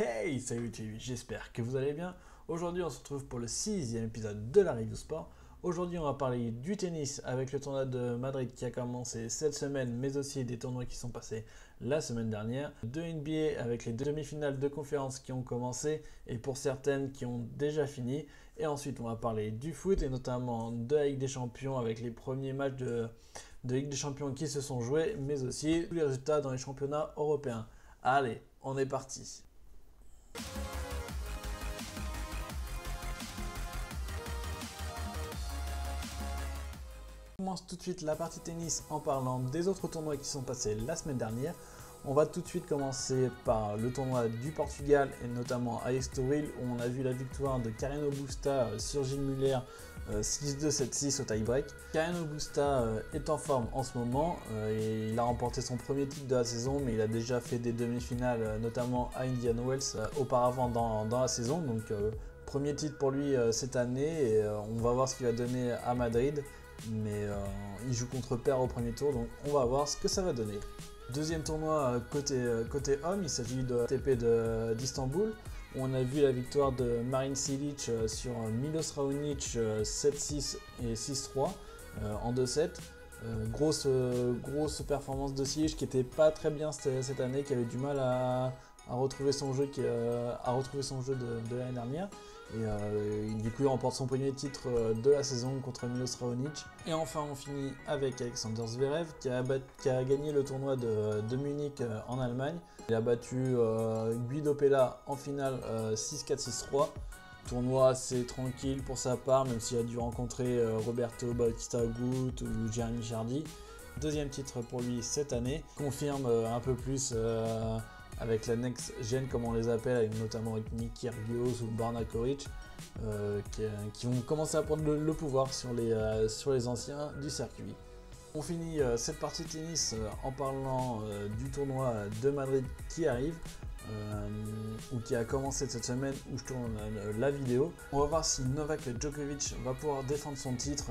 Hey, salut YouTube, j'espère que vous allez bien. Aujourd'hui, on se retrouve pour le 6e épisode de la Review Sport. Aujourd'hui, on va parler du tennis avec le tournoi de Madrid qui a commencé cette semaine, mais aussi des tournois qui sont passés la semaine dernière. De NBA avec les demi-finales de conférence qui ont commencé et pour certaines qui ont déjà fini. Et ensuite, on va parler du foot et notamment de la Ligue des Champions avec les premiers matchs de Ligue des Champions qui se sont joués, mais aussi tous les résultats dans les championnats européens. Allez, on est parti. On commence tout de suite la partie tennis en parlant des autres tournois qui sont passés la semaine dernière. On va tout de suite commencer par le tournoi du Portugal et notamment à Estoril où on a vu la victoire de Carreño Busta sur Gilles Muller 6-2, 7-6 au tie-break. Carreño Busta est en forme en ce moment et il a remporté son premier titre de la saison, mais il a déjà fait des demi-finales notamment à Indian Wells auparavant dans la saison. Donc premier titre pour lui cette année et on va voir ce qu'il va donner à Madrid. Mais il joue contre pair au premier tour, donc on va voir ce que ça va donner. Deuxième tournoi côté homme, il s'agit de ATP d'Istanbul, où on a vu la victoire de Marin Cilic sur Milos Raonic 7-6 et 6-3 en 2-7. Grosse performance de Cilic qui n'était pas très bien cette année, qui avait du mal à retrouver son jeu, de l'année dernière. Et du coup il remporte son premier titre de la saison contre Milos Raonic. Et enfin on finit avec Alexander Zverev qui a gagné le tournoi de Munich en Allemagne. Il a battu Guido Pella en finale 6-4, 6-3. Tournoi assez tranquille pour sa part, même s'il a dû rencontrer Roberto Bautista Agut ou Jeremy Chardy. Deuxième titre pour lui cette année, confirme un peu plus avec la next gen comme on les appelle, avec notamment avec Nick Kyrgios ou Borna Coric qui vont commencer à prendre le pouvoir sur les anciens du circuit. On finit cette partie de tennis en parlant du tournoi de Madrid qui arrive ou qui a commencé cette semaine où je tourne la vidéo. On va voir si Novak Djokovic va pouvoir défendre son titre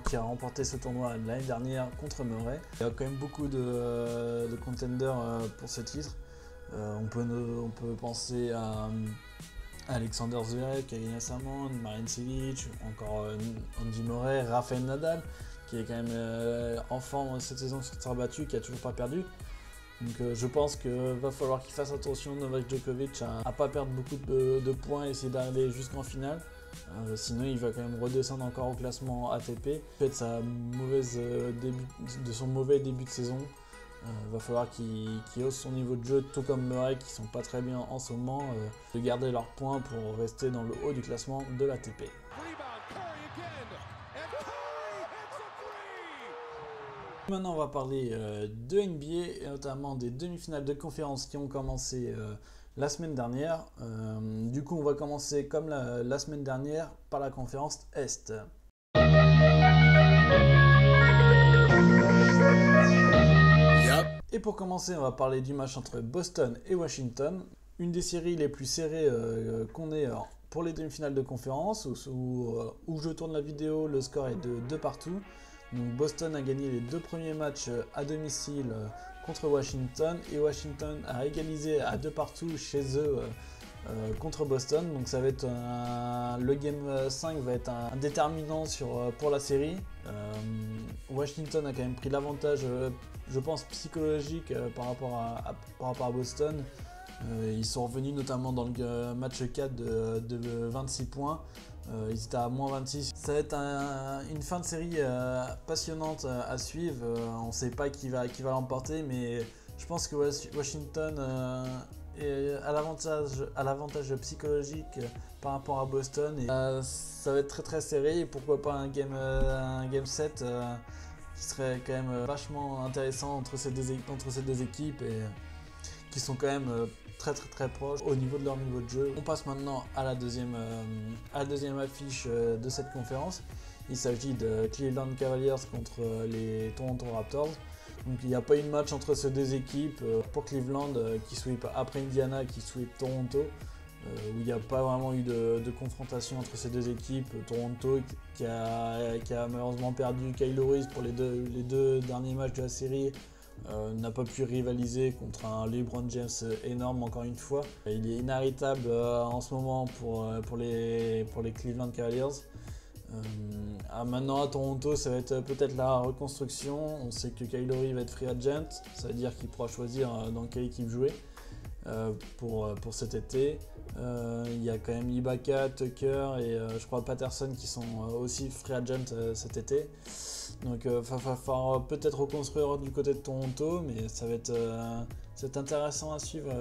qui a remporté ce tournoi l'année dernière contre Murray. Il y a quand même beaucoup de contenders pour ce titre. On peut penser à Alexander Zverev qui a gagné récemment, Marin Cilic, encore Andy Murray, Rafael Nadal qui est quand même en forme cette saison sur terre battue, qui a toujours pas perdu. Donc je pense qu'il va falloir qu'il fasse attention Novak Djokovic à pas perdre beaucoup de points et essayer d'arriver jusqu'en finale. Sinon il va quand même redescendre encore au classement ATP. Peut-être son mauvais début de saison. Va falloir qu'il hausse son niveau de jeu, tout comme Murray qui sont pas très bien en ce moment, de garder leurs points pour rester dans le haut du classement de l'ATP. Maintenant on va parler de NBA et notamment des demi-finales de conférence qui ont commencé la semaine dernière. Du coup on va commencer comme la semaine dernière par la conférence Est. Et pour commencer, on va parler du match entre Boston et Washington, une des séries les plus serrées qu'on ait pour les demi-finales de conférence, où je tourne la vidéo, le score est de 2 partout. Donc Boston a gagné les 2 premiers matchs à domicile contre Washington, et Washington a égalisé à 2 partout chez eux contre Boston. Donc ça va être le game 5 va être un déterminant pour la série. Washington a quand même pris l'avantage, je pense, psychologique par rapport à Boston. Ils sont revenus notamment dans le match 4 de 26 points. Ils étaient à moins 26. Ça va être une fin de série passionnante à suivre. On ne sait pas qui va l'emporter, mais je pense que Washington à l'avantage psychologique par rapport à Boston, et ça va être très très serré, et pourquoi pas un game 7 qui serait quand même vachement intéressant entre ces deux équipes et qui sont quand même très proches au niveau de leur niveau de jeu. On passe maintenant à la deuxième affiche de cette conférence. Il s'agit de Cleveland Cavaliers contre les Toronto Raptors. Donc il n'y a pas eu de match entre ces deux équipes pour Cleveland qui sweep après Indiana qui sweep Toronto, où il n'y a pas vraiment eu de confrontation entre ces deux équipes. Toronto qui a malheureusement perdu Kyle Lowry pour les deux derniers matchs de la série, n'a pas pu rivaliser contre un LeBron James énorme encore une fois. Il est inarrêtable en ce moment pour les Cleveland Cavaliers. Maintenant à Toronto, ça va être peut-être la reconstruction. On sait que Kyle Lowry va être free agent, ça veut dire qu'il pourra choisir dans quelle équipe jouer pour cet été. Il y a quand même Ibaka, Tucker et je crois Patterson qui sont aussi free agent cet été. Donc il va falloir peut-être reconstruire du côté de Toronto, mais ça va être intéressant à suivre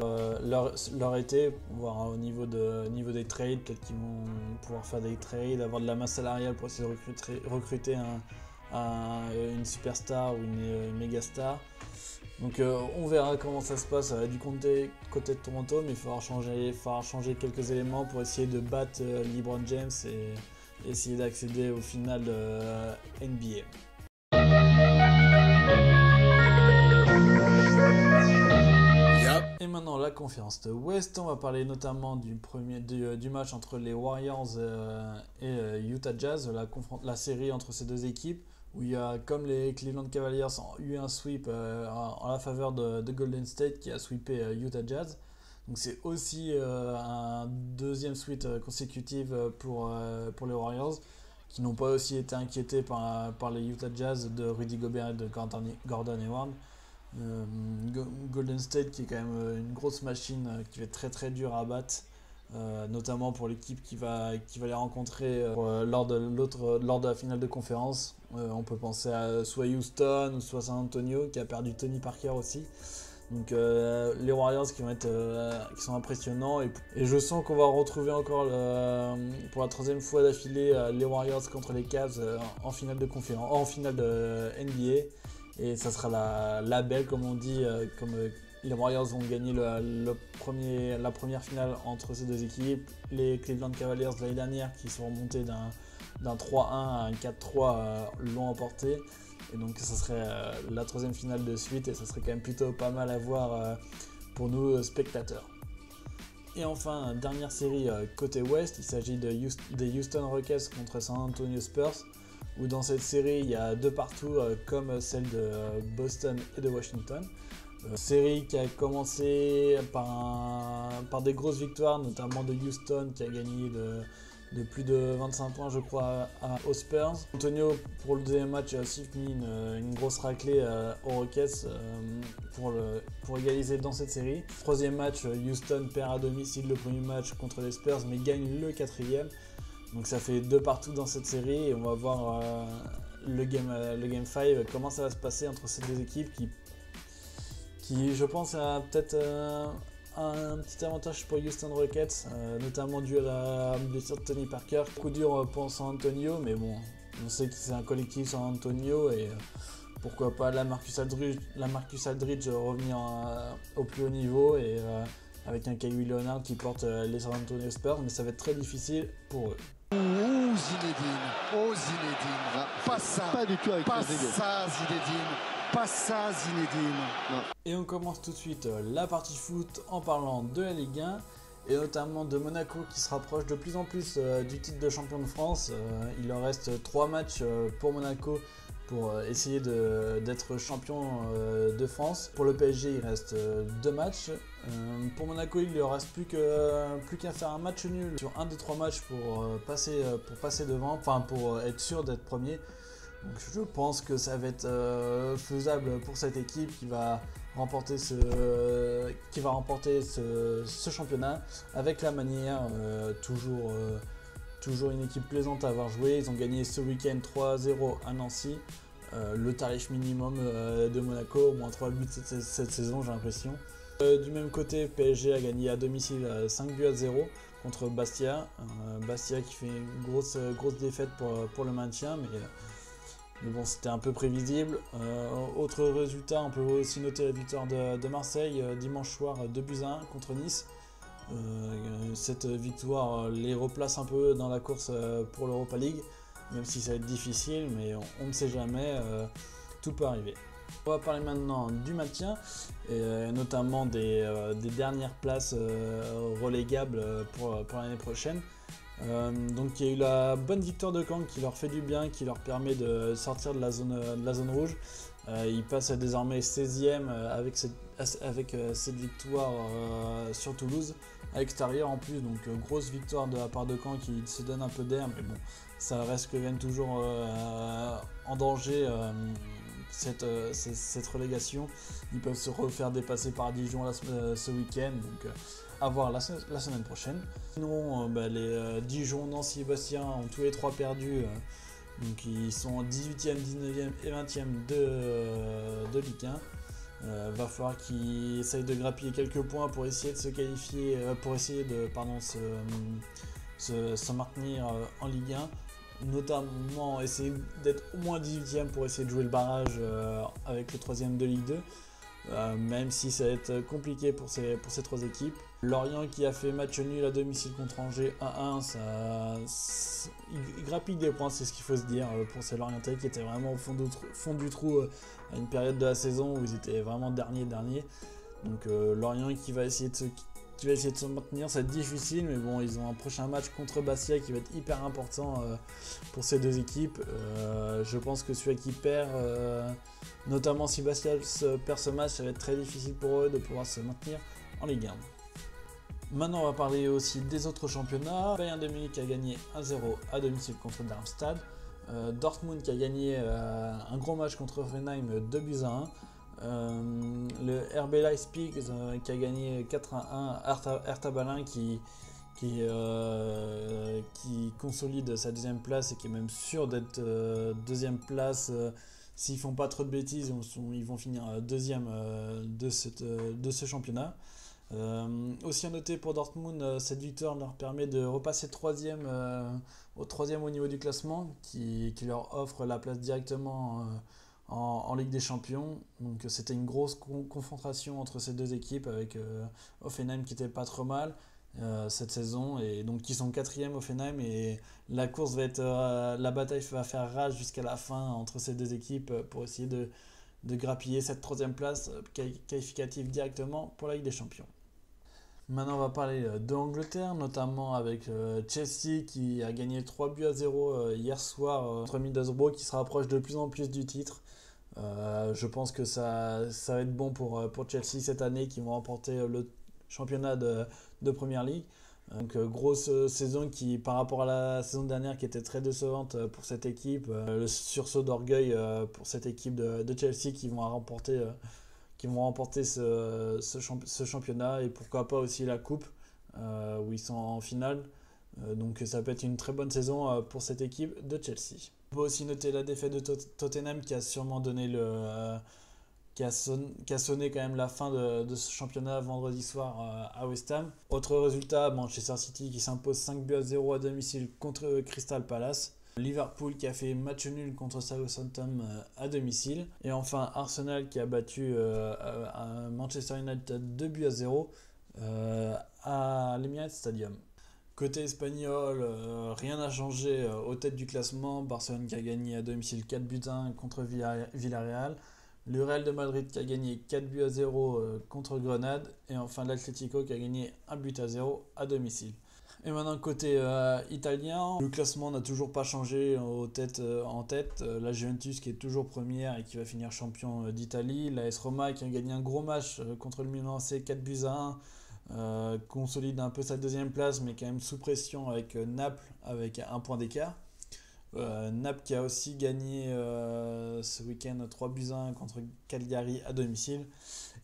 leur été, voir au niveau des trades, peut-être qu'ils vont pouvoir faire des trades, avoir de la masse salariale pour essayer de recruter une superstar ou une méga star. Donc on verra comment ça se passe du côté de Toronto, mais il faudra changer quelques éléments pour essayer de battre LeBron James et essayer d'accéder au final NBA. Et maintenant la conférence de Ouest, on va parler notamment du match entre les Warriors et Utah Jazz, la série entre ces deux équipes, où il y a, comme les Cleveland Cavaliers ont eu un sweep en la faveur de Golden State qui a sweepé Utah Jazz. Donc c'est aussi un deuxième sweep consécutif pour les Warriors, qui n'ont pas aussi été inquiétés par les Utah Jazz de Rudy Gobert et de Gordon Hayward. Golden State qui est quand même une grosse machine qui va être très très dur à battre, notamment pour l'équipe qui va les rencontrer lors de la finale de conférence. On peut penser à soit Houston ou soit San Antonio qui a perdu Tony Parker aussi. Donc les Warriors qui sont impressionnants et je sens qu'on va retrouver encore pour la troisième fois d'affilée les Warriors contre les Cavs en finale de conférence, en finale de NBA. Et ça sera la belle, comme on dit, comme les Warriors vont gagner la première finale entre ces deux équipes. Les Cleveland Cavaliers de l'année dernière, qui sont remontés d'un 3-1 à un 4-3, l'ont emporté. Et donc ça serait la troisième finale de suite et ça serait quand même plutôt pas mal à voir pour nous spectateurs. Et enfin, dernière série côté ouest, il s'agit des Houston Rockets contre San Antonio Spurs, où dans cette série il y a deux partout comme celle de Boston et de Washington. Série qui a commencé par des grosses victoires, notamment de Houston qui a gagné de plus de 25 points je crois aux Spurs. Antonio pour le deuxième match a aussi mis une grosse raclée aux Rockets pour égaliser dans cette série. Troisième match, Houston perd à domicile le premier match contre les Spurs mais gagne le quatrième. Donc ça fait deux partout dans cette série et on va voir le game 5, comment ça va se passer entre ces deux équipes qui je pense a peut-être un petit avantage pour Houston Rockets, notamment dû à la blessure de Tony Parker. Coup dur pour San Antonio, mais bon, on sait que c'est un collectif San Antonio et pourquoi pas la Marcus Aldridge revenir au plus haut niveau et avec un Kawhi Leonard qui porte les San Antonio Spurs, mais ça va être très difficile pour eux. Zinedine, pas ça, pas du tout avec pas ça Zinedine, pas ça Zinedine. Non. Et on commence tout de suite la partie foot en parlant de la Ligue 1 et notamment de Monaco qui se rapproche de plus en plus du titre de champion de France. Il leur reste 3 matchs pour Monaco pour essayer d'être champion de France. Pour le PSG, il reste 2 matchs. Pour Monaco, il ne leur reste plus qu'à faire un match nul sur un des 3 matchs pour passer devant, enfin pour être sûr d'être premier. Donc je pense que ça va être faisable pour cette équipe qui va remporter ce championnat avec la manière, toujours une équipe plaisante à avoir joué. Ils ont gagné ce week-end 3-0 à Nancy. Le tarif minimum de Monaco, au moins 3 buts cette saison, j'ai l'impression. Du même côté, PSG a gagné à domicile 5-0 contre Bastia. Bastia qui fait une grosse défaite pour le maintien, mais bon, c'était un peu prévisible. Autre résultat, on peut aussi noter la victoire de Marseille dimanche soir 2-1 contre Nice. Cette victoire les replace un peu dans la course pour l'Europa League, même si ça va être difficile, mais on ne sait jamais, tout peut arriver. On va parler maintenant du maintien, et notamment des dernières places relégables pour l'année prochaine. Donc il y a eu la bonne victoire de Caen qui leur fait du bien, qui leur permet de sortir de la zone rouge. Il passe désormais 16e avec cette victoire sur Toulouse à l'extérieur en plus, donc grosse victoire de la part de Caen qui se donne un peu d'air, mais bon, ça reste quand même toujours en danger cette relégation. Ils peuvent se refaire dépasser par Dijon ce week-end, donc à voir la semaine prochaine. Sinon, les Dijon, Nancy et Bastia ont tous les trois perdu. Donc ils sont 18e, 19e et 20e de Ligue 1. Va falloir qu'ils essayent de grappiller quelques points pour essayer de se qualifier, pour essayer de se maintenir en Ligue 1. Notamment essayer d'être au moins 18e pour essayer de jouer le barrage avec le 3e de Ligue 2. Même si ça va être compliqué pour ces trois équipes. Lorient qui a fait match nul à domicile contre Angers 1-1, il grappille des points, c'est ce qu'il faut se dire pour ces Lorientais qui étaient vraiment au fond du trou à une période de la saison où ils étaient vraiment dernier. Donc Lorient qui va essayer de se maintenir, ça va être difficile, mais bon, ils ont un prochain match contre Bastia qui va être hyper important pour ces deux équipes. Je pense que celui qui perd, notamment si Bastia perd ce match, ça va être très difficile pour eux de pouvoir se maintenir en Ligue 1. Maintenant, on va parler aussi des autres championnats. Bayern de Munich a gagné 1-0 à domicile contre Darmstadt. Dortmund qui a gagné un gros match contre Hoffenheim 2-1. Le RB Leipzig qui a gagné 4-1 Hertha Berlin qui consolide sa deuxième place et qui est même sûr d'être deuxième place. S'ils font pas trop de bêtises, ils vont finir deuxième de ce championnat. Aussi à noter pour Dortmund, cette victoire leur permet de repasser troisième au niveau du classement qui leur offre la place directement en Ligue des Champions. Donc c'était une grosse confrontation entre ces deux équipes avec Hoffenheim qui était pas trop mal cette saison et donc qui sont 4e Hoffenheim, et la bataille va faire rage jusqu'à la fin entre ces deux équipes pour essayer de grappiller cette troisième place qualificative directement pour la Ligue des Champions. Maintenant, on va parler de l'Angleterre, notamment avec Chelsea qui a gagné 3-0 hier soir contre Middlesbrough, qui se rapproche de plus en plus du titre. Je pense que ça va être bon pour Chelsea cette année, qui vont remporter le championnat de Premier League. Donc grosse saison qui, par rapport à la saison dernière qui était très décevante pour cette équipe, le sursaut d'orgueil pour cette équipe de Chelsea qui vont remporter ce championnat, et pourquoi pas aussi la coupe où ils sont en finale. Donc ça peut être une très bonne saison pour cette équipe de Chelsea. On peut aussi noter la défaite de Tottenham qui a sûrement donné qui a sonné quand même la fin de ce championnat vendredi soir à West Ham. Autre résultat, Manchester City qui s'impose 5-0 à domicile contre Crystal Palace. Liverpool qui a fait match nul contre Southampton à domicile. Et enfin Arsenal qui a battu Manchester United 2-0 à l'Emirates Stadium. Côté espagnol, rien n'a changé aux têtes du classement. Barcelone qui a gagné à domicile 4-1 contre Villarreal. Le Real de Madrid qui a gagné 4-0 contre Grenade. Et enfin l'Atlético qui a gagné 1-0 à domicile. Et maintenant côté italien, le classement n'a toujours pas changé en tête. La Juventus qui est toujours première et qui va finir champion d'Italie. La AS Roma qui a gagné un gros match contre le Milan AC 4-1. Consolide un peu sa deuxième place, mais quand même sous pression avec Naples avec un point d'écart. Naples qui a aussi gagné ce week-end 3-1 contre Cagliari à domicile.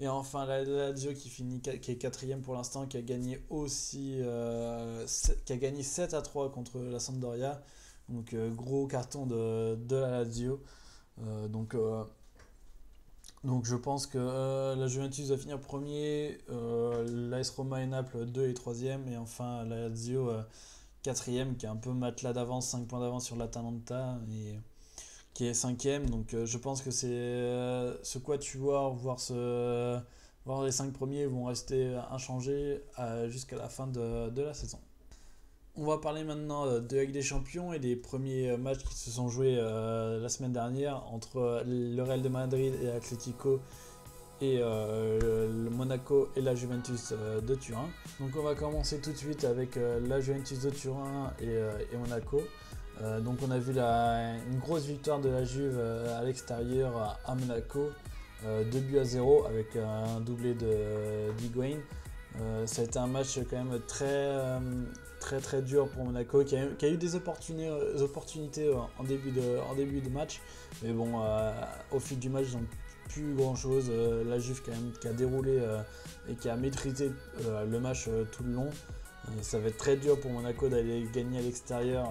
Et enfin la Lazio qui est 4e pour l'instant, qui a gagné aussi qui a gagné 7-3 contre la Sampdoria. Donc gros carton de la Lazio. Donc je pense que la Juventus va finir premier, l'AS Roma et Naples 2 et 3e, et enfin la Lazio 4e qui est un peu matelas d'avance, 5 points d'avance sur l'Atalanta et qui est 5e. Donc je pense que c'est ce quatuor, voire les 5 premiers vont rester inchangés jusqu'à la fin de la saison. On va parler maintenant de Ligue des Champions et des premiers matchs qui se sont joués la semaine dernière entre le Real de Madrid et l'Atlético et le Monaco et la Juventus de Turin. Donc on va commencer tout de suite avec la Juventus de Turin et Monaco. Donc on a vu une grosse victoire de la Juve à l'extérieur à Monaco, 2-0 avec un doublé d'Higuaín. Ça a été un match quand même très dur pour Monaco qui a eu des opportunités en début de match, mais bon, au fil du match ils n'ont plus grand chose. La Juve quand même qui a déroulé et qui a maîtrisé le match tout le long. Ça va être très dur pour Monaco d'aller gagner à l'extérieur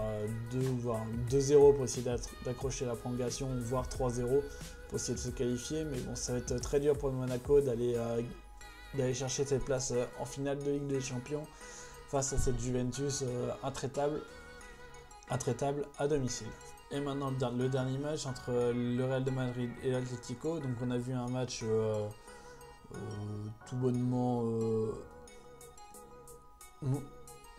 2-0 pour essayer d'accrocher la prolongation, voire 3-0 pour essayer de se qualifier. Mais bon, ça va être très dur pour Monaco d'aller chercher cette place en finale de Ligue des Champions face à cette Juventus intraitable à domicile. Et maintenant le dernier match entre le Real de Madrid et l'Atlético. Donc on a vu un match tout bonnement...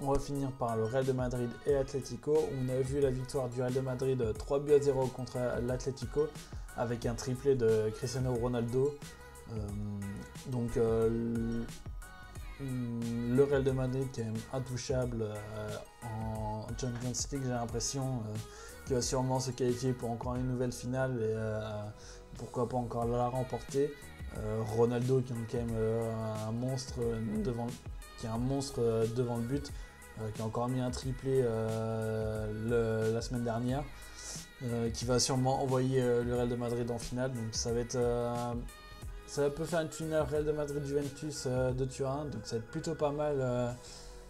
On va finir par le Real de Madrid et l'Atlético. On a vu la victoire du Real de Madrid 3-0 contre l'Atlético avec un triplé de Cristiano Ronaldo. Donc le Real de Madrid qui est même intouchable en Champions League, j'ai l'impression qu'il va sûrement se qualifier pour encore une nouvelle finale et pourquoi pas encore la remporter. Ronaldo qui est quand même un monstre devant le but, qui a encore mis un triplé la semaine dernière, qui va sûrement envoyer le Real de Madrid en finale. Donc ça peut faire une finale Real de Madrid-Juventus de Turin, donc ça va être plutôt pas mal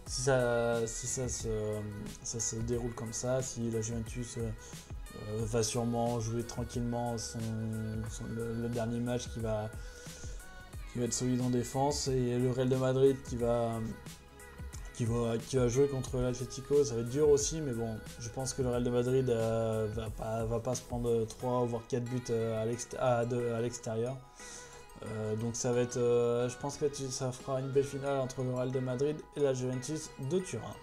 si ça se déroule comme ça, si la Juventus va sûrement jouer tranquillement le dernier match qui va être solide en défense, et le Real de Madrid qui va jouer contre l'Atlético. Ça va être dur aussi, mais bon, je pense que le Real de Madrid va pas se prendre 3 voire 4 buts à l'extérieur. Donc ça va être, je pense que ça fera une belle finale entre le Real de Madrid et la Juventus de Turin.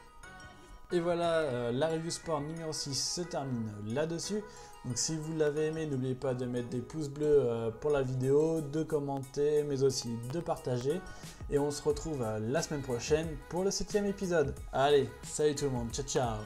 Et voilà, la review sport numéro 6 se termine là-dessus. Donc si vous l'avez aimé, n'oubliez pas de mettre des pouces bleus pour la vidéo, de commenter, mais aussi de partager. Et on se retrouve la semaine prochaine pour le 7e épisode. Allez, salut tout le monde, ciao ciao.